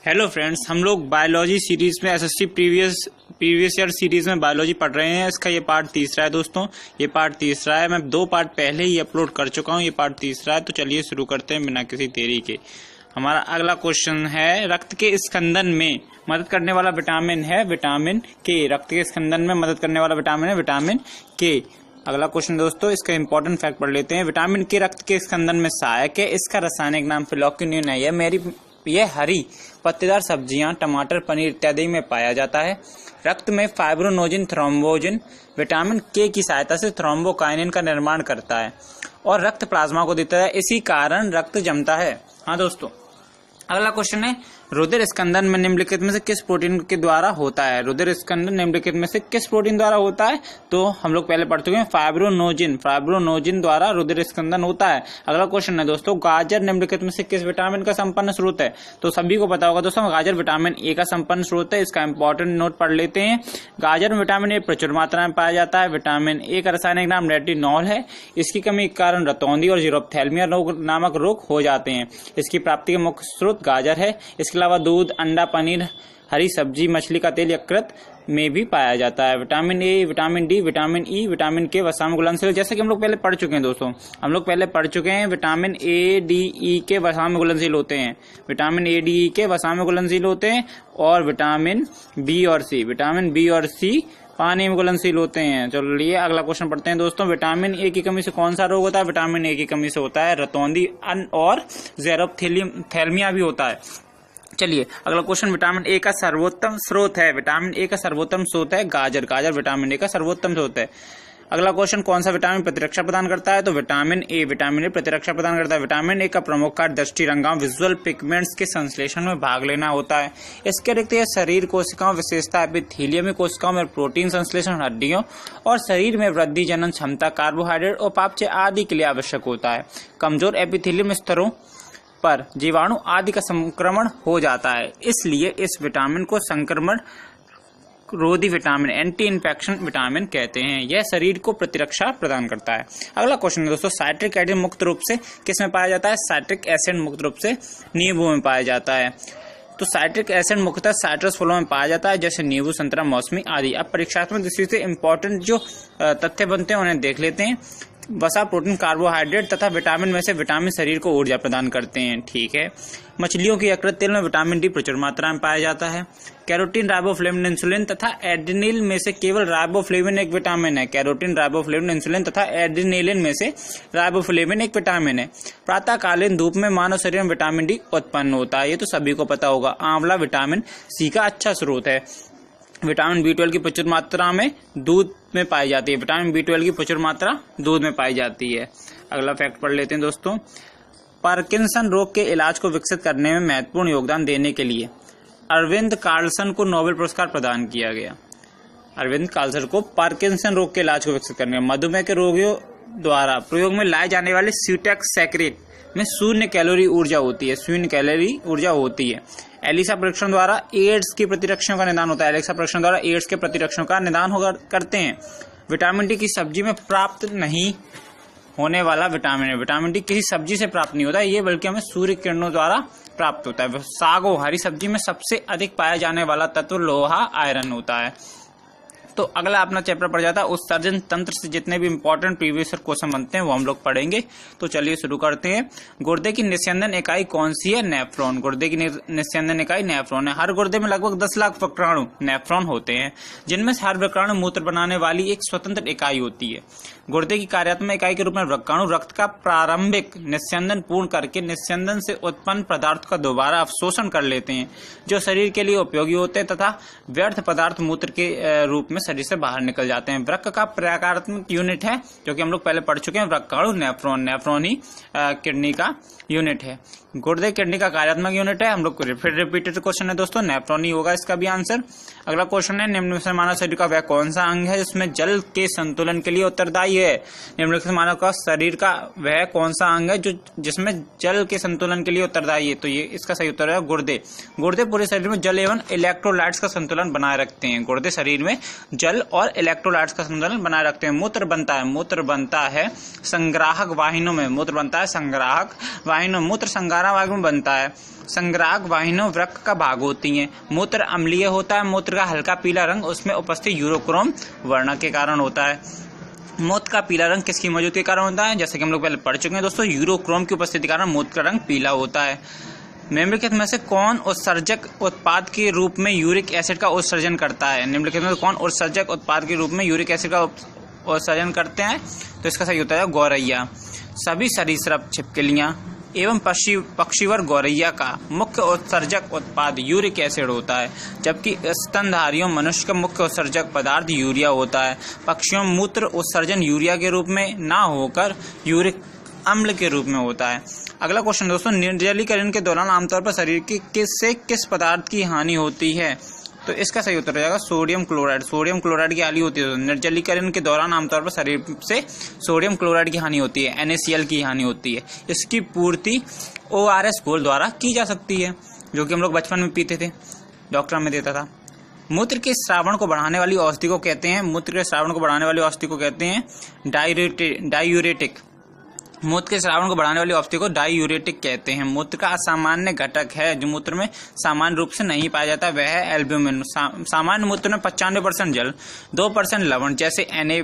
Hello friends, हम लोग biology series में एसएससी प्रीवियस ईयर सीरीज में बायोलॉजी पढ़ रहे हैं। इसका ये पार्ट तीसरा है दोस्तों। ये पार्ट तीसरा है। मैं 2 पार्ट पहले ही अपलोड कर चुका हूँ। ये पार्ट तीसरा है। तो चलिए शुरू करते हैं बिना किसी देरी के। हमारा अगला क्वेश्चन है, रक्त के स्कंदन में मदद करने वाला विटामिन है विटामिन के। रक्त के स्कंदन में मदद करने वाला विटामिन है विटामिन के। अगला क्वेश्चन दोस्तों, इसका इंपॉर्टेंट फैक्ट पढ़ लेते हैं। विटामिन के रक्त के स्कंदन में सहायक है। इसका रासायनिक नाम फिलोक्विनोन है। यह हरी पत्तेदार सब्जियां, टमाटर, पनीर इत्यादि में पाया जाता है। रक्त में फाइब्रोनोजिन थ्रोम्बोजिन विटामिन के की सहायता से थ्रोम्बोकाइनिन का निर्माण करता है और रक्त प्लाज्मा को देता है। इसी कारण रक्त जमता है। हाँ दोस्तों, अगला क्वेश्चन है, रुधिर स्कंदन में निम्नलिखित में से किस प्रोटीन के द्वारा होता है? रुधिर स्कंदन निम्नलिखित में से किस प्रोटीन द्वारा होता है? तो हम लोग पहले पढ़ चुके हैं, फाइब्रोनोजिन द्वारा रुधिर स्कंदन होता है। अगला क्वेश्चन है दोस्तों, गाजर निम्नलिखित में से किस विटामिन का संपन्न स्रोत है? तो सभी को पता होगा दोस्तों, गाजर विटामिन ए का संपन्न स्रोत है। इसका इंपॉर्टेंट नोट पढ़ लेते हैं। गाजर में विटामिन ए प्रचुर मात्रा में पाया जाता है। विटामिन ए का रासायनिक नाम रेटिनॉल है। इसकी कमी के कारण रतौंधी और जीरोप्थेल्मिया नामक रोग हो जाते हैं। इसकी प्राप्ति का मुख्य स्रोत गाजर है। इसके अलावा दूध, अंडा, पनीर, हरी सब्जी, मछली का तेल, यकृत में भी पाया जाता है। Vitamin A, vitamin D, vitamin E, vitamin के वसा घुलनशील, जैसे कि हम लोग पहले पढ़ चुके हैं दोस्तों। हम लोग पहले पढ़ चुके हैं, विटामिन ए, डी, ई के वसा में घुलनशील होते हैं। विटामिन ए, डी, ई के वसा में घुलनशील होते हैं। और विटामिन बी और सी पानी में घुलनशील होते हैं। चलिए अगला क्वेश्चन पढ़ते हैं दोस्तों। विटामिन ए की कमी से कौन सा रोग होता है? विटामिन ए की कमी से होता है रतौंधी और जेरोप्थेल्मिया भी होता है। चलिए अगला क्वेश्चन, विटामिन ए का सर्वोत्तम स्रोत है। विटामिन ए का सर्वोत्तम स्रोत है गाजर। गाजर विटामिन ए का सर्वोत्तम स्रोत है। अगला क्वेश्चन, कौन सा विटामिन प्रतिरक्षा प्रदान करता है? तो विटामिन ए प्रतिरक्षा प्रदान करता है। विटामिन ए का प्रमुख कार्य दृष्टि, रंगांव, विजुअल पिगमेंट्स के संश्लेषण में भाग लेना होता है। इसके अतिरिक्त यह शरीर कोशिकाओं, विशेषता एपिथेलियमी कोशिकाओं में प्रोटीन संश्लेषण, हड्डियों और शरीर में वृद्धि, जनन क्षमता, कार्बोहाइड्रेट और उपापचय आदि के लिए आवश्यक होता है। कमजोर एपिथेलियम स्तरों पर जीवाणु आदि का संक्रमण हो जाता है, इसलिए इस विटामिन को संक्रमण रोधी विटामिन, एंटी इन्फेक्शन विटामिन कहते हैं। यह शरीर को प्रतिरक्षा प्रदान करता है। अगला क्वेश्चन है दोस्तों, साइट्रिक एसिड मुक्त रूप से किस में पाया जाता है? साइट्रिक एसिड मुक्त रूप से नींबू में पाया जाता है। तो साइट्रिक एसिड मुख्यतः साइट्रस फलों में पाया जाता है, जैसे नींबू, संतरा, मौसमी आदि। अब परीक्षात्मक दृष्टि से इंपॉर्टेंट जो तथ्य बनते हैं उन्हें देख लेते हैं। वसा, प्रोटीन, कार्बोहाइड्रेट तथा विटामिन में से विटामिन शरीर को ऊर्जा प्रदान करते हैं। ठीक है। मछलियों की यकृत तेल में विटामिन डी प्रचुर मात्रा में पाया जाता है। कैरोटीन, राइबोफ्लेविन, इंसुलिन तथा एड्रिनल में से केवल राइबोफ्लेविन एक विटामिन है। कैरोटीन, राइबोफ्लेविन, इंसुलिन तथा एड्रिनलिन में से राइबोफ्लेविन एक विटामिन है। प्रातःकालीन धूप में मानव शरीर में विटामिन डी उत्पन्न होता है। ये तो सभी को पता होगा। आंवला विटामिन सी का अच्छा स्रोत है। विटामिन B12 की प्रचुर मात्रा में दूध में पाई जाती है। विटामिन B12 की प्रचुर मात्रा दूध में पाई जाती है। अगला फैक्ट पढ़ लेते हैं दोस्तों। पार्किंसन रोग के इलाज को विकसित करने में महत्वपूर्ण योगदान देने के लिए अरविंद कार्लसन को नोबेल पुरस्कार प्रदान किया गया। अरविंद कार्लसन को पार्किंसन रोग के इलाज को विकसित करने में मधुमेह के रोगियों द्वारा प्रयोग में लाए जाने वाले स्यूटैक्सैक्रिन में 0 कैलोरी ऊर्जा होती है। 0 कैलोरी ऊर्जा होती है। एलिसा परीक्षण द्वारा एड्स की प्रतिरक्षण का निदान होता है। एलिसा परीक्षण द्वारा एड्स के प्रतिरक्षण का निदान करते हैं। विटामिन डी की सब्जी में प्राप्त नहीं होने वाला विटामिन है। विटामिन डी किसी सब्जी से प्राप्त नहीं होता है, ये बल्कि हमें सूर्य किरणों द्वारा प्राप्त होता है। साग और हरी सब्जी में सबसे अधिक पाया जाने वाला तत्व लोहा, आयरन होता है। तो अगला अपना चैप्टर पड़ जाता है उत्सर्जन तंत्र से जितने भी इंपॉर्टेंट प्रीवियस ईयर क्वेश्चन बनते हैं वो हम लोग पढ़ेंगे। तो चलिए शुरू करते हैं। गुर्दे की निस्यंदन इकाई कौन सी है? नेफ्रॉन। गुर्दे की निस्यंदन इकाई नेफ्रॉन है। हर गुर्दे में लगभग 10 लाख वक्राणु नेफ्रॉन होते हैं, जिनमें से हर वक्राणु मूत्र बनाने वाली एक स्वतंत्र इकाई होती है। गुर्दे की कार्यात्मक इकाई के रूप में वक्राणु रक्त का प्रारंभिक निस्यंदन पूर्ण करके निस्यंदन से उत्पन्न पदार्थ का दोबारा अवशोषण कर लेते हैं, जो शरीर के लिए उपयोगी होते हैं तथा व्यर्थ पदार्थ मूत्र के रूप में शरीर से बाहर निकल जाते हैं। वृक्क का प्रकारात्मक यूनिट है, जो कि हम लोग पहले पढ़ चुके हैं। वृक्काणु नेफ्रॉन ही किडनी का यूनिट है। गुर्दे किडनी का कार्यात्मक यूनिट है। हम लोग फिर रिपीटेड क्वेश्चन है दोस्तों, नेफ्रॉन ही होगा इसका भी आंसर। अगला क्वेश्चन है, निम्नलिखित मानव शरीर का वह कौन सा अंग है जिसमें जल के संतुलन के लिए उत्तरदायी है? निम्नलिखित मानव का शरीर का वह कौन सा अंग है जो जिसमें जल के संतुलन के लिए उत्तरदायी है? तो ये इसका सही उत्तर है गुर्दे। गुर्दे पूरे शरीर में जल एवं इलेक्ट्रोलाइट्स का संतुलन बनाए रखते हैं। गुर्दे शरीर में जल और इलेक्ट्रोलाइट्स का संतुलन बनाए रखते हैं। मूत्र बनता है संग्राहक वाहिनियों में। मूत्र बनता है संग्राहक वाहिनियों। मूत्र संग्राहक वाहिनियों में बनता है। संग्राहक वाहिनियों वृक्क का भाग होती हैं। मूत्र अम्लीय होता है। मूत्र का हल्का पीला रंग उसमें उपस्थित यूरोक्रोम वर्ण के कारण होता है। मूत्र का पीला रंग किसकी मौजूदगी के कारण होता है? जैसे कि हम लोग पहले पढ़ चुके हैं दोस्तों, यूरोक्रोम की उपस्थिति के कारण मूत्र का रंग पीला होता है। निम्नलिखित में से कौन उत्सर्जक उत्पाद के रूप में यूरिक एसिड का उत्सर्जन करता है? निम्नलिखित में से कौन उत्सर्जक उत्पाद के रूप में यूरिक एसिड का उत्सर्जन करते हैं? तो इसका सही होता है गौरैया। सभी सरीसृप, छिपकलियां एवं पक्षीवर गौरैया का मुख्य उत्सर्जक उत्पाद यूरिक एसिड होता है, जबकि स्तनधारियों मनुष्य का मुख्य उत्सर्जक पदार्थ यूरिया होता है। पक्षियों मूत्र उत्सर्जन यूरिया के रूप में ना होकर यूरिक अम्ल के रूप में होता है। अगला क्वेश्चन दोस्तों, निर्जलीकरण के दौरान आमतौर पर शरीर की किस पदार्थ की हानि होती है? तो इसका सही उत्तर हो जाएगा सोडियम क्लोराइड। सोडियम क्लोराइड की हानि होती है। निर्जलीकरण के दौरान आमतौर पर शरीर से सोडियम क्लोराइड की हानि होती है, NaCl की हानि होती है। इसकी पूर्ति ORS घोल द्वारा की जा सकती है, जो कि हम लोग बचपन में पीते थे, डॉक्टर हमें देता था। मूत्र के स्रावण को बढ़ाने वाली औषधि को कहते हैं, मूत्र के स्रावण को बढ़ाने वाली औषधि को कहते हैं डायूरेटिक। मूत्र के स्रावण को बढ़ाने वाली औषधि को डायूरेटिक कहते हैं। मूत्र का असामान्य घटक है जो मूत्र में सामान्य रूप से नहीं पाया जाता, वह है एल्ब्यूमिन। सामान्य मूत्र में 95% जल, 2% लवण जैसे Na+,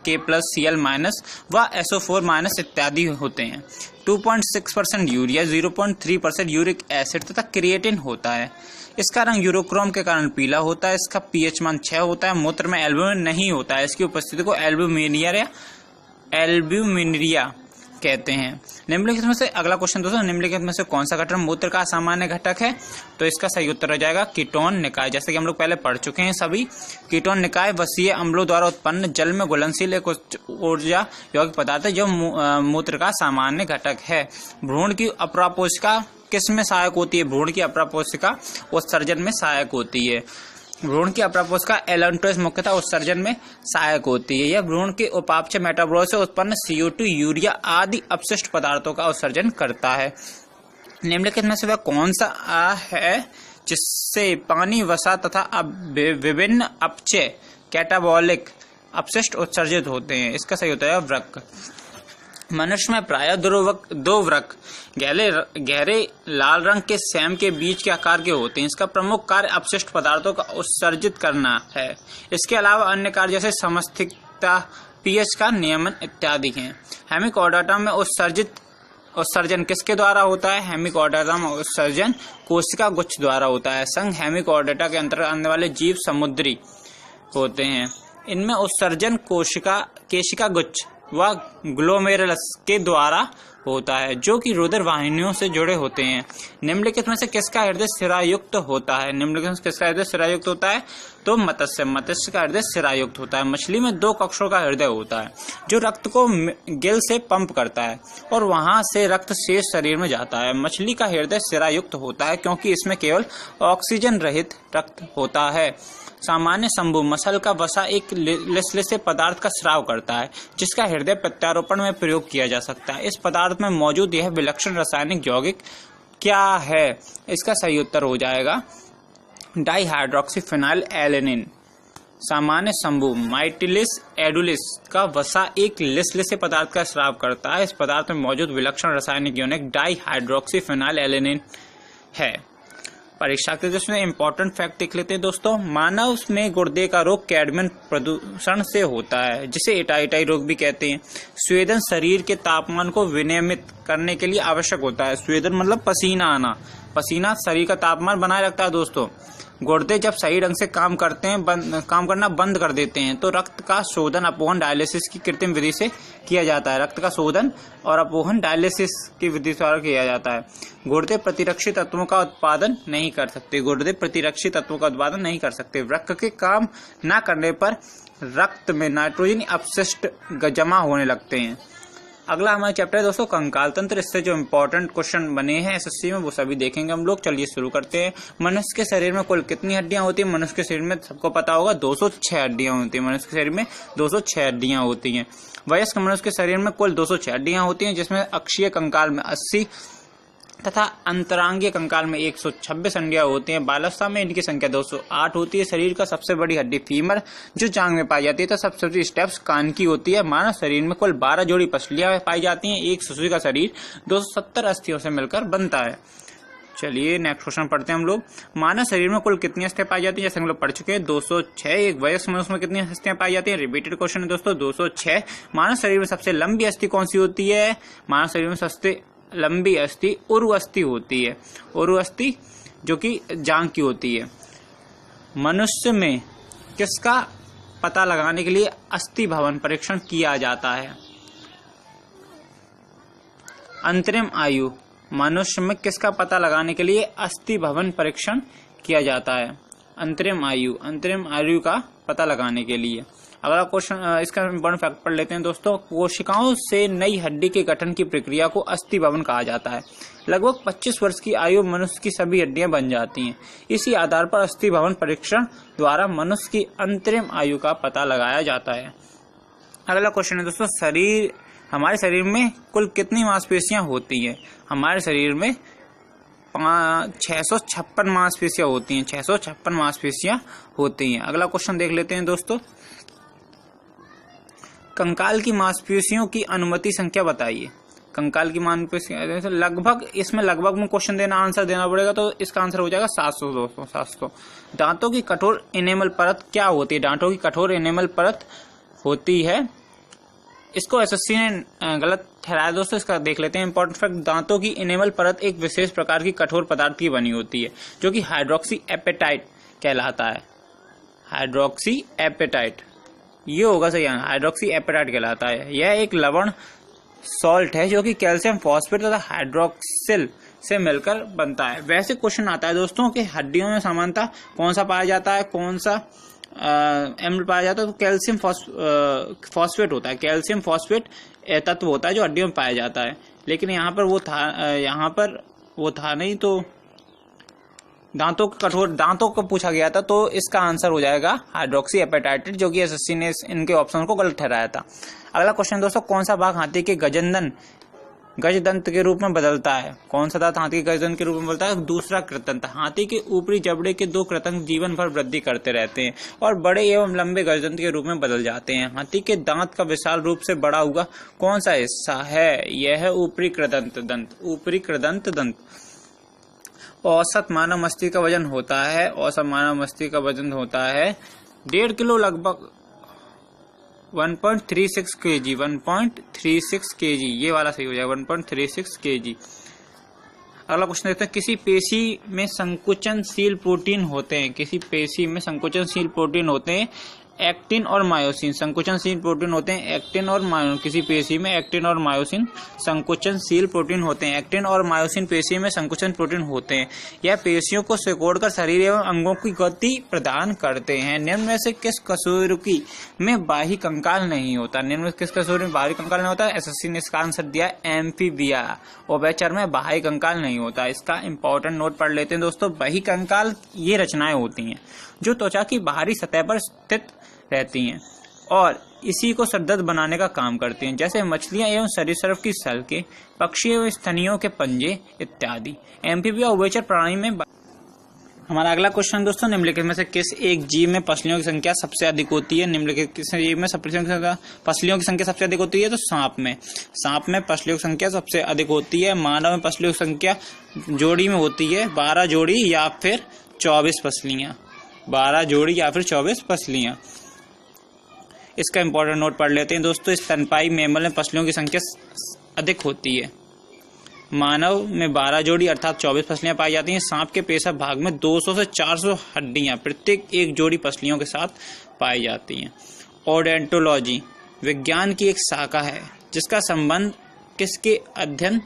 K+, Cl- व SO4- इत्यादि होते हैं। 2.6% यूरिया, 0.3% यूरिक एसिड तथा क्रिएटिन होता है। इसका रंग यूरोक्रोम के कारण पीला होता है। इसका pH मान 6 होता है। मूत्र में एल्ब्यूमिन नहीं होता है। इसकी उपस्थिति को एल्ब्यूमिनिरिया कहते हैं। निम्नलिखित में से अगला क्वेश्चन दोस्तों, निम्नलिखित में से कौन सा घटक मूत्र का सामान्य घटक है? तो इसका सही उत्तर हो जाएगा कीटोन निकाय। जैसे कि हम लोग पहले पढ़ चुके हैं सभी, कीटोन निकाय वसीय अम्लों द्वारा उत्पन्न जल में घुलनशील एक ऊर्जा यौगिक पदार्थ है जो मूत्र का सामान्य घटक है। भ्रूण की अपरापोषिका किस में सहायक होती है? भ्रूण की अपरापोषिका उत्सर्जन में सहायक होती है। भ्रूण की अपरापोषिका एलेंटोस मुख्यतः उत्सर्जन में सहायक होती है। यह भ्रूण के उपापचय मेटाबॉलिज्म से उत्पन्न CO2, यूरिया आदि अपशिष्ट पदार्थों का उत्सर्जन करता है। निम्नलिखित में से वह कौन सा है जिससे पानी, वसा तथा विभिन्न अपचय कैटाबॉलिक अपशिष्ट उत्सर्जित होते हैं? इसका सही होता है वृक्क। मनुष्य में प्रायः दो वृक्क गहरे लाल रंग के सैम के बीच के आकार के होते हैं। इसका प्रमुख कार्य अपशिष्ट पदार्थों का उत्सर्जित करना है। इसके अलावा अन्य कार्य जैसे समस्थिकता, pH का नियमन इत्यादि हैं। हेमिकोडाटा में उत्सर्जन किसके द्वारा होता है? हेमिकोडाटा में उत्सर्जन कोशिका गुच्छ द्वारा होता है। संघ हेमिकोडाटा के अंतर्गत आने वाले जीव समुद्री होते हैं। इनमें उत्सर्जन केशिका गुच्छ व ग्लोमेरुलस के द्वारा होता है, जो कि रुधिर वाहिनियों से जुड़े होते हैं। निम्नलिखित में से किसका हृदय सिरायुक्त होता है? निम्नलिखित में से किसका हृदय सिरायुक्त होता है? तो मत्स्य का हृदय सिरायुक्त होता है। मछली में 2 कक्षों का हृदय होता है जो रक्त को गिल से पंप करता है और वहां से रक्त शेष शरीर में जाता है। मछली का हृदय सिरायुक्त होता है क्योंकि इसमें केवल ऑक्सीजन रहित रक्त होता है। सामान्य संभू मसल का वसा एक लिसलिसे पदार्थ का स्राव करता है जिसका हृदय प्रत्यारोपण में प्रयोग किया जा सकता है। इस पदार्थ में मौजूद यह विलक्षण रासायनिक यौगिक क्या है? इसका सही उत्तर हो जाएगा डाइहाइड्रोक्सीफिनाइल एलेनिन। सामान्य संभू माइटिलिस एडुलिस का वसा एक लिसलिसे पदार्थ का स्राव करता है। इस पदार्थ में मौजूद विलक्षण रासायनिक यौगिक डाइहाइड्रोक्सीफिनाइल एलेनिन है। परीक्षा के दृष्टि में इंपॉर्टेंट फैक्ट देख लेते हैं दोस्तों। मानव में गुर्दे का रोग कैडमियम प्रदूषण से होता है, जिसे इटाई रोग भी कहते हैं। स्वेदन शरीर के तापमान को विनियमित करने के लिए आवश्यक होता है। स्वेदन मतलब पसीना आना। पसीना शरीर का तापमान बनाए रखता है दोस्तों। गुर्दे जब सही ढंग से काम करना बंद कर देते हैं तो रक्त का शोधन अपोहन डायलिसिस की कृत्रिम विधि से किया जाता है। रक्त का शोधन और अपोहन डायलिसिस की विधि द्वारा किया जाता है। गुर्दे प्रतिरक्षी तत्वों का उत्पादन नहीं कर सकते। गुर्दे प्रतिरक्षी तत्वों का उत्पादन नहीं कर सकते। वृक्क के काम न करने पर रक्त में नाइट्रोजन अपशिष्ट जमा होने लगते हैं। अगला हमारा चैप्टर है दोस्तों कंकाल तंत्र। इससे जो इम्पोर्टेंट क्वेश्चन बने हैं एसएससी में वो सभी देखेंगे हम लोग। चलिए शुरू करते हैं। मनुष्य के शरीर में कुल कितनी हड्डियां होती हैं? मनुष्य के शरीर में सबको पता होगा 206 हड्डियां होती हैं। मनुष्य के शरीर में 206 हड्डियां होती हैं। वयस्क मनुष्य के शरीर में कुल 206 हड्डियां होती हैं, जिसमें अक्षीय कंकाल में 80, तथा अंतरांगीय कंकाल में 126 हड्डियां होती हैं। बालावस्था में इनकी संख्या 208 होती है। शरीर का सबसे बड़ी हड्डी फीमर जो जांघ में पाई जाती है, तो सबसे बड़ी स्टेप्स कान की होती है। मानव शरीर में कुल 12 जोड़ी पसलियां पाई जाती हैं। एक शिशु का शरीर 270 अस्थियों से मिलकर बनता है। चलिए नेक्स्ट क्वेश्चन पढ़ते हैं हम लोग। मानव शरीर में कुल कितनी अस्थियां पाई जाती है, जैसे हम लोग पढ़ चुके हैं 206। एक वयस्क मनुष्य में कितनी अस्थियां पाई जाती है, रिपीटेड क्वेश्चन है दोस्तों 206। मानव शरीर में सबसे लंबी अस्थि कौन सी होती है, मानव शरीर में सबसे लंबी अस्थि उरु अस्थि होती है। उरु अस्थि जो कि जांघ की होती है। मनुष्य में किसका पता लगाने के लिए अस्थि भवन परीक्षण किया जाता है, अंतरिम आयु। मनुष्य में किसका पता लगाने के लिए अस्थि भवन परीक्षण किया जाता है, अंतरिम आयु। अंतरिम आयु का पता लगाने के लिए। अगला क्वेश्चन, इसका इम्पोर्टेंट फैक्ट पढ़ लेते हैं दोस्तों। कोशिकाओं से नई हड्डी के गठन की प्रक्रिया को अस्थि भवन कहा जाता है। लगभग 25 वर्ष की आयु मनुष्य की सभी हड्डियां बन जाती हैं। इसी आधार पर अस्थि भवन परीक्षण द्वारा मनुष्य की अंतरिम आयु का पता लगाया जाता है। अगला क्वेश्चन है दोस्तों, हमारे शरीर में कुल कितनी मांसपेशियां होती हैं, हमारे शरीर में 656 मांसपेशियां होती हैं। 656 मांसपेशियां होती हैं। अगला क्वेश्चन देख लेते हैं दोस्तों। कंकाल की मांसपेशियों की अनुमति संख्या बताइए। कंकाल की मांसपेशियां लगभग, इसमें लगभग में क्वेश्चन देना, आंसर देना पड़ेगा, तो इसका आंसर हो जाएगा 700 दोस्तों, 700। दांतों की कठोर इनेमल परत क्या होती है, दांतों की कठोर इनेमल परत होती है, इसको एसएससी ने गलत ठहराया दोस्तों। इसका देख लेते हैं इंपॉर्टेंट फैक्ट। दांतों की इनेमल परत एक विशेष प्रकार की कठोर पदार्थ की बनी होती है जो कि हाइड्रोक्सी एपेटाइट कहलाता है। हाइड्रोक्सी एपेटाइट, ये होगा सही, हाइड्रोक्सी एपेटाइट कहलाता है। यह एक लवण सॉल्ट है जो कि कैल्शियम फॉस्फेट तथा हाइड्रोक्सिल से मिलकर बनता है। वैसे क्वेश्चन आता है दोस्तों कि हड्डियों में सामान्यतः कौन सा पाया जाता है, कौन सा एम्ल पाया जाता है, तो कैल्शियम फॉस्फेट होता है। कैल्शियम फॉस्फेट तत्व होता है जो हड्डियों में पाया जाता है। लेकिन यहाँ पर वो था नहीं, तो दांतों को पूछा गया था, तो इसका आंसर हो जाएगा हाइड्रोक्सी एपेटाइट, जो कि एसएससी ने इनके ऑप्शन को गलत ठहराया था। अगला क्वेश्चन दोस्तों, कौन सा भाग हाथी के गजदंत के रूप में बदलता है, कौन सा दांत हाथी के गजदंत के रूप में बदलता है, दूसरा कृतंत। हाथी के ऊपरी जबड़े के 2 कृतंत जीवन भर वृद्धि करते रहते हैं और बड़े एवं लंबे गजदंत के रूप में बदल जाते हैं। हाथी के दांत का विशाल रूप से बड़ा हुआ कौन सा हिस्सा है, यह है ऊपरी कृदंत दंत, ऊपरी कृदंत दंत। औसत मानव मस्तिष्क का वजन होता है, औसत मानव मस्तिष्क का वजन होता है 1.5 किलो, लगभग 1.36 kg, 1.36 kg, ये वाला सही हो जाएगा 1.36 kg। अगला क्वेश्चन देखते हैं, किसी पेशी में संकुचनशील प्रोटीन होते हैं, किसी पेशी में संकुचनशील प्रोटीन होते हैं एक्टिन और मायोसिन। संकुचनशील प्रोटीन होते हैं एक्टिन और मायोसिन। किसी पेशी में एक्टिन और मायोसिन संकुचनशील प्रोटीन होते हैं। एक्टिन और मायोसिन पेशी में संकुचन प्रोटीन होते हैं। यह पेशियों को सिकोड़कर शरीर एवं अंगों की गति प्रदान करते हैं। निम्न में से किस कशेरुकी में बाह्य कंकाल नहीं होता, निम्न में किस कशेरुकी में बाह्य कंकाल नहीं होता, एसएससी ने इसका आंसर दिया एम्फीबिया। उभयचर में बाह्य कंकाल नहीं होता। इसका इंपॉर्टेंट नोट पढ़ लेते हैं दोस्तों। बाह्य कंकाल ये रचनाएं होती हैं जो त्वचा की बाहरी सतह पर स्थित रहती हैं और इसी को सरदर्द बनाने का काम करती हैं, जैसे मछलियां एवं सरीसृप की सल्कें, पक्षी एवं स्तनियों के पंजे इत्यादि। एम्फीबिया उभयचर प्राणी में। हमारा अगला क्वेश्चन दोस्तों, निम्नलिखित में से किस एक जीव में पसलियों की संख्या सबसे अधिक होती है, निम्नलिखित किस जीव में पसलियों की संख्या सबसे अधिक होती है, तो सांप में पसलियों की संख्या सबसे अधिक होती है। मानव में पसलियों की संख्या जोड़ी में होती है 12 जोड़ी या फिर 24 पसलियां, 12 जोड़ी या फिर 24 पसलियां। इसका इंपॉर्टेंट नोट पढ़ लेते हैं दोस्तों। स्तनपायी मैमल में पसलियों की संख्या अधिक होती है। मानव में 12 जोड़ी अर्थात 24 पसलियां पाई जाती हैं। सांप के पेशा भाग में 200 से 400 हड्डियां प्रत्येक एक जोड़ी पसलियों के साथ पाई जाती हैं। ओडेंटोलॉजी विज्ञान की एक शाखा है जिसका संबंध किसके अध्ययन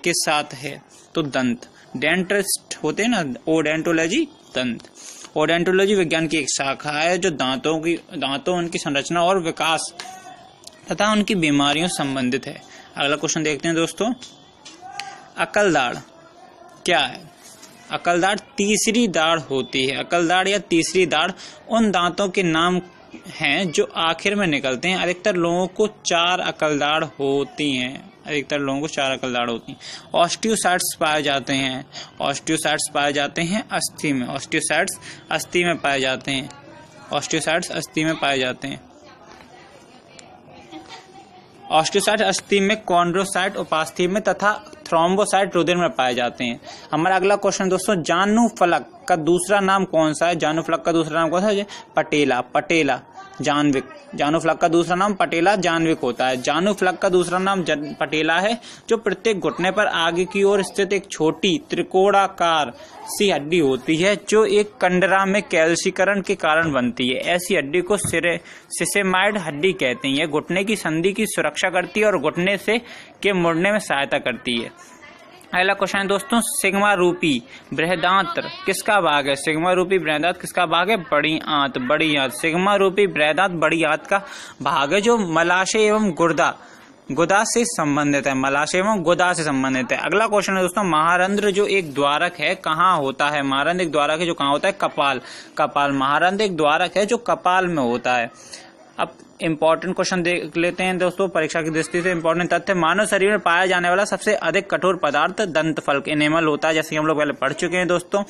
के साथ है, तो दंत। डेंटिस्ट होते हैं ना, ओडेंटोलॉजी दंत। ओडेंटोलॉजी विज्ञान की एक शाखा है जो दांतों उनकी संरचना और विकास तथा उनकी बीमारियों से संबंधित है। अगला क्वेश्चन देखते हैं दोस्तों। अकल दाढ़ क्या है? अकल दाढ़ तीसरी दाढ़ होती है। अकल दाढ़ या तीसरी दाढ़ उन दांतों के नाम हैं जो आखिर में निकलते हैं। अधिकतर लोगों को 4 अकल दाढ़ होती हैं। अधिकतर लोगों को 4 एकल दाढ़ होती हैं। ऑस्टियोसाइट्स पाए जाते हैं, ऑस्टियोसाइट्स पाए जाते हैं अस्थि में, ऑस्टियोसाइट्स अस्थि में पाए जाते हैं, ऑस्टियोसाइट्स अस्थि में पाए जाते हैं। ऑस्टियोसाइट अस्थि में, कॉन्ड्रोसाइट उपास्थि में तथा थ्रोम्बोसाइट रुधिर में पाए जाते हैं। हमारा अगला क्वेश्चन दोस्तों, जानुफलक का दूसरा नाम कौन सा है? जानुफलक का दूसरा नाम कौन सा है? पटेला, पटेला जानविक। जानुफलक का दूसरा नाम पटेला जानविक होता है। जानुफलक का दूसरा नाम पटेला है, जो प्रत्येक घुटने पर आगे की ओर स्थित एक छोटी त्रिकोणाकार सी हड्डी होती है, जो एक कंडरा में कैल्सीकरण के कारण बनती है। ऐसी हड्डी को सिसेमाइड हड्डी कहते हैं। यह घुटने की संधि की सुरक्षा करती है और घुटने से के मुड़ने में सहायता करती है। अगला क्वेश्चन है दोस्तों, सिग्मा रूपी बृहदांत्र किसका भाग है? सिग्मा रूपी बृहदांत्र किसका भाग है? बड़ी आंत, बड़ी आंत। सिग्मा रूपी बृहदांत्र बड़ी आंत का भाग है, जो मलाशय एवं गुदा से संबंधित है, मलाशय एवं गुदा से संबंधित है। अगला क्वेश्चन है दोस्तों, महारंध्र जो एक द्वारक है कहाँ होता है? महारंध्र एक द्वारक है जो कहाँ होता है? कपाल, कपाल। महारंध्र एक द्वारक है जो कपाल में होता है। अब इंपॉर्टेंट क्वेश्चन देख लेते हैं दोस्तों, परीक्षा की दृष्टि से इंपॉर्टेंट तथ्य। मानव शरीर में पाया जाने वाला सबसे अधिक कठोर पदार्थ दंतफल्क, एनेमल होता है, जैसे हम लोग पहले पढ़ चुके हैं दोस्तों।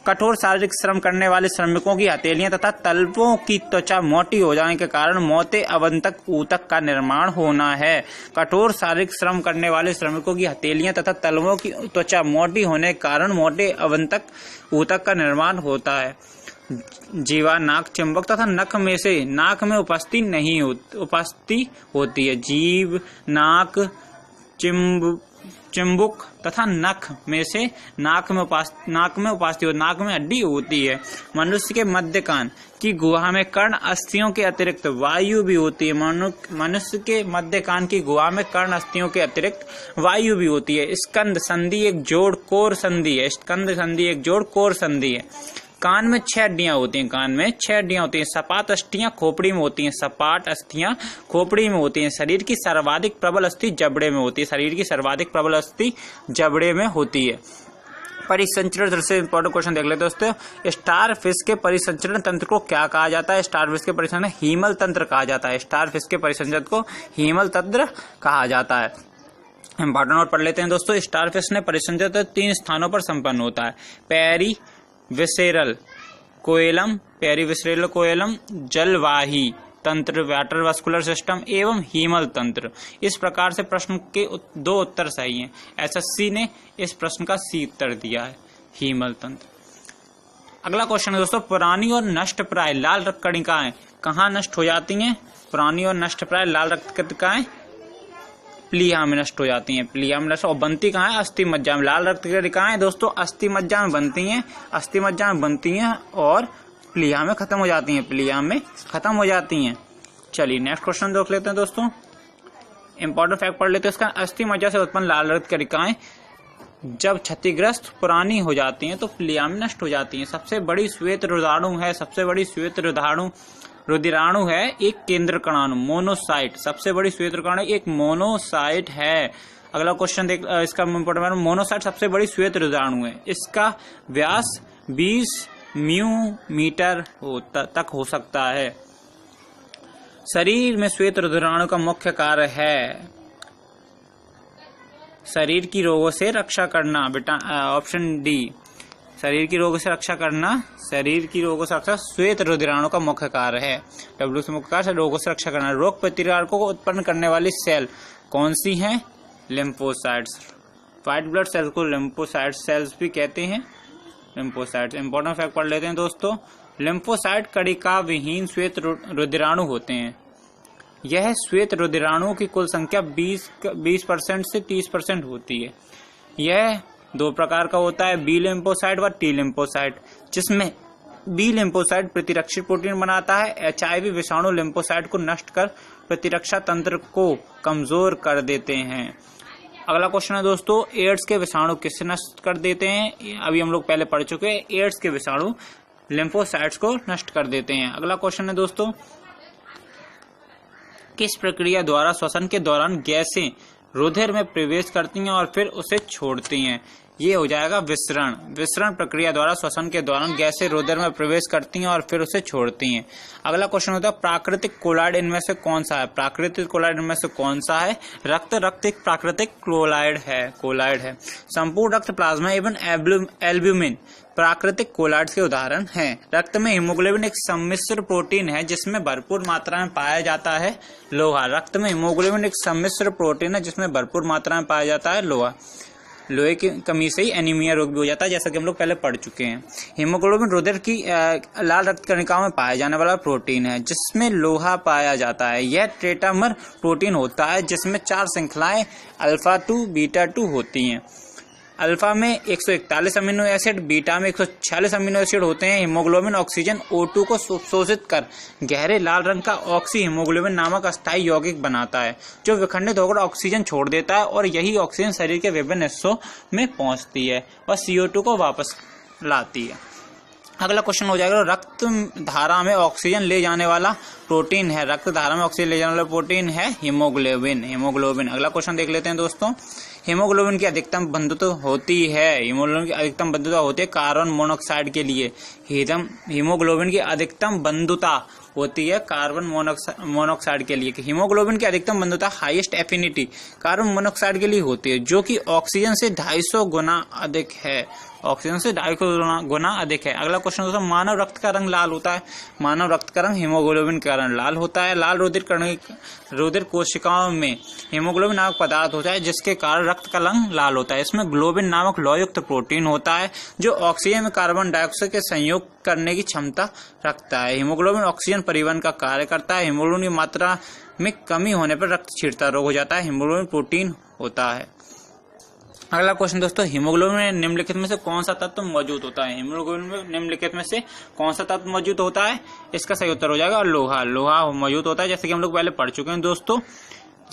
कठोर शारीरिक श्रम करने वाले श्रमिकों की हथेलियां तथा तलवों की त्वचा मोटी हो जाने के कारण मोटे अवंतक ऊतक का निर्माण होना है। कठोर शारीरिक श्रम करने वाले श्रमिकों की हथेलियां तथा तलवों की त्वचा मोटी होने के कारण मोटे अवंतक ऊतक का निर्माण होता है। जीवा, नाक, चिंबुक तथा नख में से नाक में उपस्थिति होती है। जीव, नाक, चिंबुक तथा नख में से नाक में उपस्थिति होती, नाक में हड्डी होती है। मनुष्य के मध्य कान की गुहा में कर्ण अस्थियों के अतिरिक्त वायु भी होती है। मनुष्य के मध्य कान की गुहा में कर्ण अस्थियों के अतिरिक्त वायु भी होती है। स्कंद संधि एक जोड़ कोर संधि है, स्कंद संधि एक जोड़ कोर संधि है। कान में 6 हड्डियां होती हैं, कान में 6 हड्डियां होती हैं। सपाट अस्थियां खोपड़ी में होती हैं, सपाट अस्थियां खोपड़ी में होती हैं। शरीर की सर्वाधिक प्रबल अस्थि जबड़े में होती है, शरीर की सर्वाधिक प्रबल अस्थि जबड़े में होती है। परिसंचरण दृष्टि से इंपॉर्टेंट क्वेश्चन देख लेते हैं दोस्तों। स्टार फिश के परिसंचरण तंत्र को क्या कहा जाता है? स्टार फिश के परिसंचरण हीमल तंत्र कहा जाता है। स्टार फिश के परिसंचरण को हीमल तंत्र कहा जाता है। इंपॉर्टेंट नोट पढ़ लेते हैं दोस्तों। स्टार फिश ने परिसंचरण 3 स्थानों पर संपन्न होता है। पेरीविसेरल कोएलम, जलवाही तंत्र, वाटर वास्कुलर सिस्टम एवं हीमल तंत्र। इस प्रकार से प्रश्न के 2 उत्तर सही हैं। एसएससी ने इस प्रश्न का सी उत्तर दिया है, हीमल तंत्र। अगला क्वेश्चन है दोस्तों, पुरानी और नष्ट प्राय लाल रक्त कणिकाएं कहाँ नष्ट हो जाती हैं? पुरानी और नष्ट प्राय लाल रक्त कणिकाएं प्लीहा में नष्ट हो जाती हैं, प्लीहा में नष्ट। और बनती कहाँ है? अस्थि मज्जा में। लाल रक्त कणिकाएं दोस्तों अस्थि मज्जा में बनती हैं, अस्थि मज्जा में बनती हैं और प्लीहा में खत्म हो जाती हैं, प्लीहा में खत्म हो जाती हैं। चलिए नेक्स्ट क्वेश्चन देख लेते हैं दोस्तों। इंपॉर्टेंट फैक्ट पढ़ लेते हैं इसका। अस्थि मज्जा से उत्पन्न लाल रक्त कणिकाएं जब क्षतिग्रस्त पुरानी हो जाती हैं तो प्लीहा में नष्ट हो जाती हैं। सबसे बड़ी श्वेत रुधिराणु है, सबसे बड़ी श्वेत रुधिराणु है एक केंद्र कणाणु, मोनोसाइट। सबसे बड़ी श्वेत रुधिराणु एक मोनोसाइट है। अगला क्वेश्चन देख, इसका इंपॉर्टेंट, मोनोसाइट सबसे बड़ी श्वेत रुधिराणु है। इसका व्यास 20 म्यू-मीटर तक हो सकता है। शरीर में श्वेत रुधिराणु का मुख्य कार्य है शरीर की रोगों से रक्षा करना। ऑप्शन डी, शरीर की रोगों से रक्षा करना, शरीर की रोगों से रक्षा श्वेत रुधिराणु का मुख्य कार्य है। डब्ल्यू से मुख्य कार्य रोगों से रक्षा करना। रोग प्रतिकारकों को उत्पन्न करने वाली सेल कौन सी हैं? लिम्फोसाइट्स। व्हाइट ब्लड सेल्स को लिम्फोसाइट सेल्स भी कहते हैं, लिम्फोसाइट्स। इंपॉर्टेंट फैक्ट पढ़ लेते हैं दोस्तों। लिम्फोसाइट कणिका विहीन श्वेत रुधिराणु होते हैं। यह श्वेत रुधिराणुओं की कुल संख्या 20% से 30% होती है। यह 2 प्रकार का होता है, बी लिम्फोसाइट व टी लिम्फोसाइट, जिसमें बी लिम्फोसाइट प्रतिरक्षी प्रोटीन बनाता है। एचआईवी विषाणु लिम्फोसाइट को नष्ट कर प्रतिरक्षा तंत्र को कमजोर कर देते हैं। अगला क्वेश्चन है दोस्तों, एड्स के विषाणु किससे नष्ट कर देते हैं? अभी हम लोग पहले पढ़ चुके हैं, एड्स के विषाणु लिम्फोसाइट्स को नष्ट कर देते हैं। अगला क्वेश्चन है दोस्तों, किस प्रक्रिया द्वारा श्वसन के दौरान गैसें रुधिर में प्रवेश करती हैं और फिर उसे छोड़ती हैं? ये हो जाएगा विसरण। विसरण प्रक्रिया द्वारा श्वसन के दौरान गैसें रुधिर में प्रवेश करती हैं और फिर उसे छोड़ती हैं। अगला क्वेश्चन होता है प्राकृतिक कोलाइड इनमें से कौन सा है? प्राकृतिक कोलाइड इनमें से कौन सा है? रक्त एक प्राकृतिक कोलाइड है। संपूर्ण रक्त, प्लाज्मा एवं एल्ब्यूमिन प्राकृतिक कोलाइड्स के उदाहरण हैं। रक्त में हीमोग्लोबिन एक सम्मिश्र प्रोटीन है जिसमें भरपूर मात्रा में पाया जाता है लोहा। रक्त में हीमोग्लोबिन एक सम्मिश्र प्रोटीन है जिसमें भरपूर मात्रा में पाया जाता है लोहा। लोहे की कमी से ही एनीमिया रोग भी हो जाता है, जैसा कि हम लोग पहले पढ़ चुके हैं। हीमोग्लोबिन रुधिर की लाल रक्त कणिकाओं में पाया जाने वाला प्रोटीन है जिसमें लोहा पाया जाता है। यह टेट्रामर प्रोटीन होता है जिसमें 4 श्रृंखलाएं अल्फा 2 बीटा 2 होती हैं। अल्फा में 141 अमीनो एसिड, बीटा में 146 अमीनो एसिड होते हैं। हीमोग्लोबिन ऑक्सीजन O2 को शोषित कर गहरे लाल रंग का ऑक्सी हीमोग्लोबिन नामक अस्थायी यौगिक बनाता है जो विखंडित होकर ऑक्सीजन छोड़ देता है और यही ऑक्सीजन शरीर के विभिन्न हिस्सों में पहुंचती है और CO2 को वापस लाती है। अगला क्वेश्चन हो जाएगा रक्त धारा में ऑक्सीजन ले जाने वाला प्रोटीन है। रक्त धारा में ऑक्सीजन ले जाने वाला प्रोटीन है हीमोग्लोबिन। अगला क्वेश्चन देख लेते हैं दोस्तों। हीमोग्लोबिन की अधिकतम बंधुता होती है कार्बन मोनोऑक्साइड के लिए। हीमोग्लोबिन की अधिकतम बंधुता होती है कार्बन मोनोऑक्साइड के लिए। हीमोग्लोबिन की अधिकतम बंधुता हाईएस्ट एफिनिटी कार्बन मोनोऑक्साइड के लिए होती है जो कि ऑक्सीजन से 250 गुना अधिक है। अगला क्वेश्चन दोस्तों मानव रक्त का रंग लाल होता है। मानव रक्त का रंग हीमोग्लोबिन का रंग लाल होता है। लाल रुधिर कोशिकाओं में हीमोग्लोबिन नामक पदार्थ होता है जिसके कारण रक्त का रंग लाल होता है। इसमें ग्लोबिन नामक लौहयुक्त प्रोटीन होता है जो ऑक्सीजन में कार्बन डाइऑक्साइड के संयोग करने की क्षमता रखता है। हीमोग्लोबिन ऑक्सीजन परिवहन का कार्य करता है। हीमोग्लोबिन की मात्रा में कमी होने पर रक्त छींटता रोग हो जाता है। हीमोग्लोबिन प्रोटीन होता है। अगला क्वेश्चन दोस्तों हीमोग्लोबिन में निम्नलिखित में से कौन सा तत्व मौजूद होता है? हीमोग्लोबिन में निम्नलिखित में से कौन सा तत्व मौजूद होता है? इसका सही उत्तर हो जाएगा लोहा मौजूद होता है, जैसे कि हम लोग पहले पढ़ चुके हैं दोस्तों।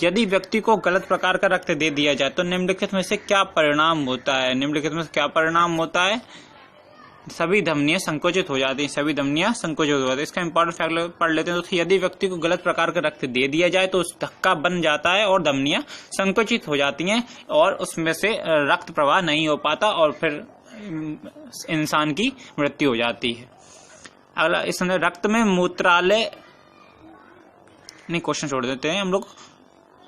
यदि व्यक्ति को गलत प्रकार का रक्त दे दिया जाए तो निम्नलिखित में से क्या परिणाम होता है? सभी धमनियां संकुचित हो जाती हैं। इसका इंपॉर्टेंट फैक्ट पढ़ लेते हैं दोस्तों। यदि व्यक्ति को गलत प्रकार का रक्त दे दिया जाए तो उस धक्का बन जाता है और धमनियां संकुचित हो जाती हैं और उसमें से रक्त प्रवाह नहीं हो पाता और फिर इंसान की मृत्यु हो जाती है। अगला इस रक्त में मूत्रालय क्वेश्चन छोड़ देते हैं हम लोग।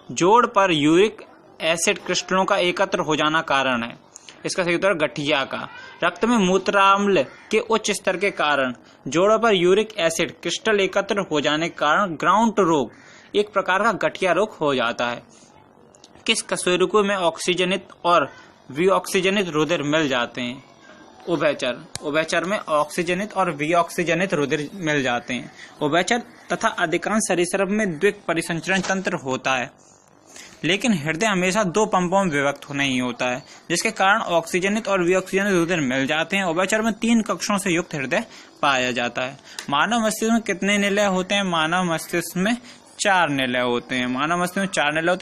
जोड़ पर यूरिक एसिड क्रिस्टलों का एकत्र हो जाना कारण है। इसका सही उत्तर गठिया का। रक्त में मूत्राम्ल के उच्च स्तर के कारण जोड़ों पर यूरिक एसिड क्रिस्टल एकत्र हो जाने के कारण ग्राउंड रोग एक प्रकार का गठिया रोग हो जाता है। किस कशेरुकी में ऑक्सीजनित और विऑक्सीजनित रुधिर मिल जाते हैं? उभयचर में ऑक्सीजनित और विऑक्सीजनित रुधिर मिल जाते हैं। उभयचर तथा अधिकांश सरीसृप में द्विक परिसंचरण तंत्र होता है, लेकिन हृदय हमेशा 2 पंपों में विभक्त नहीं होता है, जिसके कारण ऑक्सीजनित और विऑक्सीजनित रुधिर मिल जाते हैं। उभयचर में 3 कक्षों से युक्त हृदय पाया जाता है। मानव मस्तिष्क में कितने निलय होते हैं? मानव मस्तिष्क में 4 निलय होते हैं।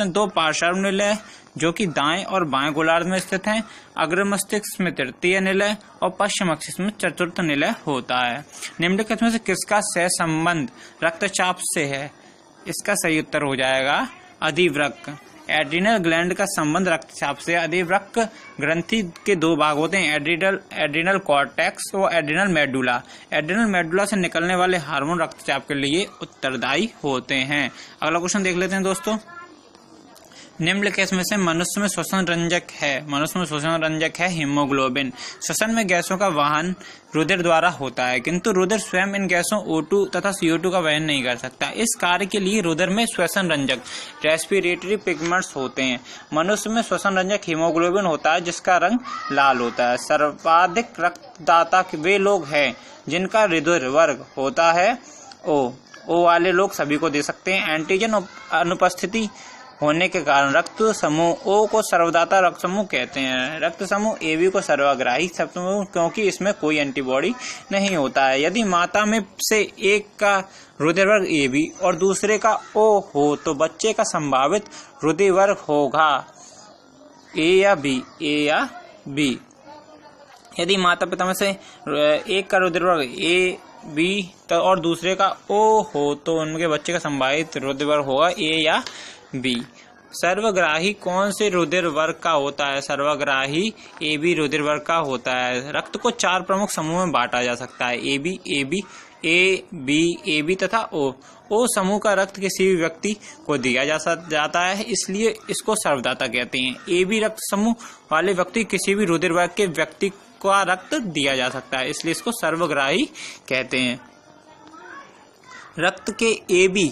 2 पार्श्व निलय जो कि दाएं और बाएं गोलार्ध में स्थित हैं। अग्र मस्तिष्क में तृतीय निलय और पश्चिम मस्तिष्क में चतुर्थ निलय होता है। निम्नलिखित में से किसका सहसंबंध रक्तचाप से है? इसका सही उत्तर हो जाएगा अधिवृक्क। एड्रिनल ग्लैंड का संबंध रक्तचाप से। अधिवृक्क ग्रंथि के 2 भाग होते हैं, एड्रिनल कॉर्टेक्स और एड्रिनल मेडुला। एड्रिनल मेडुला से निकलने वाले हार्मोन रक्तचाप के लिए उत्तरदायी होते हैं। अगला क्वेश्चन देख लेते हैं दोस्तों। निम्नलिखित में से मनुष्य में श्वसन रंजक है हीमोग्लोबिन। श्वसन में गैसों का वहन रुधिर द्वारा होता है, किंतु रुधिर स्वयं इन गैसों O2 तथा CO2 का वहन नहीं कर सकता। इस कार्य के लिए रुधिर में श्वसन रंजक रेस्पिरेटरी पिगमेंट्स होते हैं। मनुष्य में श्वसन रंजक हीमोग्लोबिन होता है जिसका रंग लाल होता है। सर्वाधिक रक्तदाता वे लोग हैं जिनका रुधिर वर्ग होता है O वाले लोग सभी को दे सकते हैं। एंटीजन अनुपस्थिति होने के कारण रक्त समूह O को सर्वदाता रक्त समूह कहते हैं। रक्त समूह AB को सर्वाग्राही समूह, क्योंकि इसमें कोई एंटीबॉडी नहीं होता है। यदि माता में से एक का रुधिर वर्ग AB और दूसरे का O हो तो बच्चे का संभावित रुधिर वर्ग होगा A या B। यदि माता पिता में से एक का रुधिर वर्ग AB और दूसरे का O हो तो उनके बच्चे का संभावित रुधिर वर्ग होगा A या B। सर्वग्राही कौन से रुधिर वर्ग का होता है? सर्वग्राही AB रुधिर वर्ग का होता है। रक्त को 4 प्रमुख समूह में बांटा जा सकता है, AB तथा O समूह का रक्त किसी भी व्यक्ति को दिया जाता है, इसलिए इसको सर्वदाता कहते हैं। AB रक्त समूह वाले व्यक्ति किसी भी रुधिर वर्ग के व्यक्ति को रक्त दिया जा सकता है, इसलिए इसको सर्वग्राही कहते हैं। रक्त के AB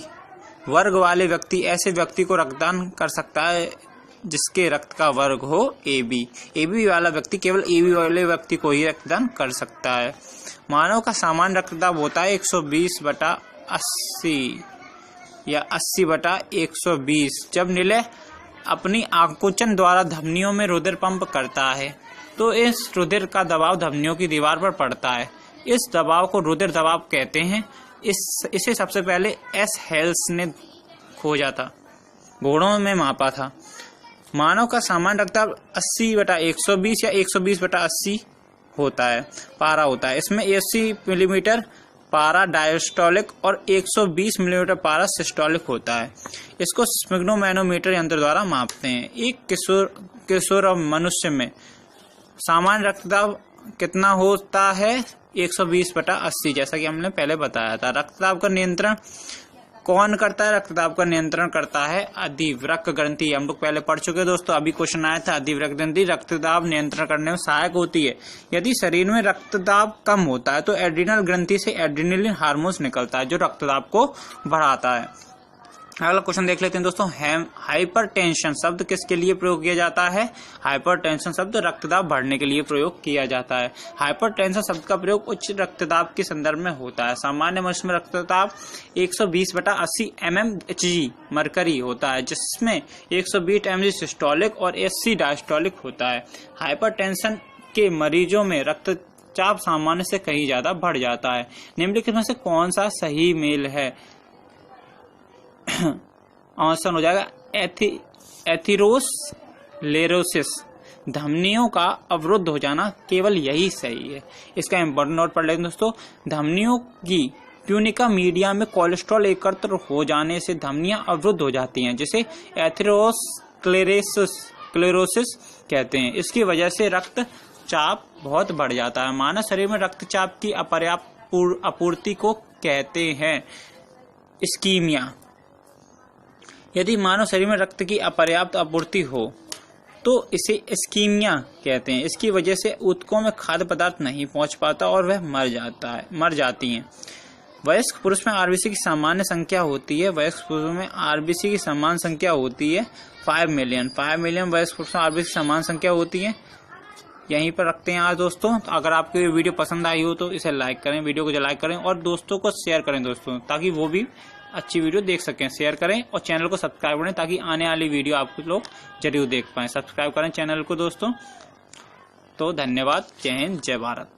वर्ग वाले व्यक्ति ऐसे व्यक्ति को रक्तदान कर सकता है जिसके रक्त का वर्ग हो AB वाला व्यक्ति केवल AB वाले व्यक्ति को ही रक्तदान कर सकता है। मानव का सामान्य रक्तदाब होता है 120/80 या 80/120। जब निलय अपनी आकुंचन द्वारा धमनियों में रुधिर पंप करता है तो इस रुधिर का दबाव धमनियों की दीवार पर पड़ता है। इस दबाव को रुधिर दबाव कहते हैं। इसे सबसे पहले एस हेल्स ने खोजा था, घोड़ों में मापा था। मानव का सामान्य रक्तदाब 80/120 या 120/80 होता है, पारा होता है। इसमें 80 मिलीमीटर पारा डायस्टोलिक और 120 मिलीमीटर पारा सिस्टोलिक होता है। इसको स्फिग्नोमैनोमीटर यंत्र द्वारा मापते हैं। एक किशोर और मनुष्य में सामान्य रक्तदाब कितना होता है? 120/80, जैसा कि हमने पहले बताया था। रक्तदाब का नियंत्रण कौन करता है? रक्तदाब का नियंत्रण करता है अधिवृक्क ग्रंथि। हम लोग पहले पढ़ चुके हैं दोस्तों, अभी क्वेश्चन आया था। अधिवृक्क ग्रंथि रक्तदाब नियंत्रण करने में सहायक होती है। यदि शरीर में रक्तदाब कम होता है तो एड्रिनल ग्रंथि से एड्रिनलिन हार्मोन निकलता है जो रक्तदाब को बढ़ाता है। अगला क्वेश्चन देख लेते हैं दोस्तों। हाइपरटेंशन शब्द किसके लिए प्रयोग किया जाता है? हाइपरटेंशन शब्द रक्तदाब बढ़ने के लिए प्रयोग किया जाता है। हाइपरटेंशन शब्द का प्रयोग उच्च रक्तदाब के संदर्भ में होता है। सामान्य मनुष्य में रक्तदाब 120/80 mmHg मरकरी होता है, जिसमें 120 mg सिस्टोलिक और 80 डायस्टोलिक होता है। हाइपरटेंशन के मरीजों में रक्तचाप सामान्य से कहीं ज्यादा बढ़ जाता है। निम्नलिखित में से कौन सा सही मेल है? आंसर हो जाएगा एथेरोस्क्लेरोसिस, धमनियों का अवरुद्ध हो जाना, केवल यही सही है। इसका इंपॉर्टेंट नोट पढ़ लेते हैं दोस्तों। धमनियों की ट्यूनिका मीडिया में कोलेस्ट्रॉल एकत्र हो जाने से धमनियां अवरुद्ध हो जाती हैं, जिसे एथेरोस्क्लेरोसिस कहते हैं। इसकी वजह से रक्तचाप बहुत बढ़ जाता है। मानव शरीर में रक्तचाप की अपर्याप्त आपूर्ति को कहते हैं इस्कीमिया। यदि मानव शरीर में रक्त की अपर्याप्त आपूर्ति हो तो इसे इस्कीमिया कहते हैं। इसकी वजह से ऊतकों में खाद्य पदार्थ नहीं पहुंच पाता और वह मर जाती हैं। वयस्क पुरुष में आरबीसी की सामान्य संख्या होती है। वयस्क पुरुष में आरबीसी की समान संख्या होती है 5 मिलियन वयस्क पुरुष में आरबीसी की समान संख्या होती है। यहीं पर रखते हैं आज दोस्तों। तो अगर आपको ये वीडियो पसंद आई हो तो इसे लाइक करें, वीडियो को लाइक करें और दोस्तों को शेयर करें दोस्तों, ताकि वो भी अच्छी वीडियो देख सकें। शेयर करें और चैनल को सब्सक्राइब करें ताकि आने वाली वीडियो आप लोग जरूर देख पाएं। सब्सक्राइब करें चैनल को दोस्तों। तो धन्यवाद। जय हिंद, जय भारत।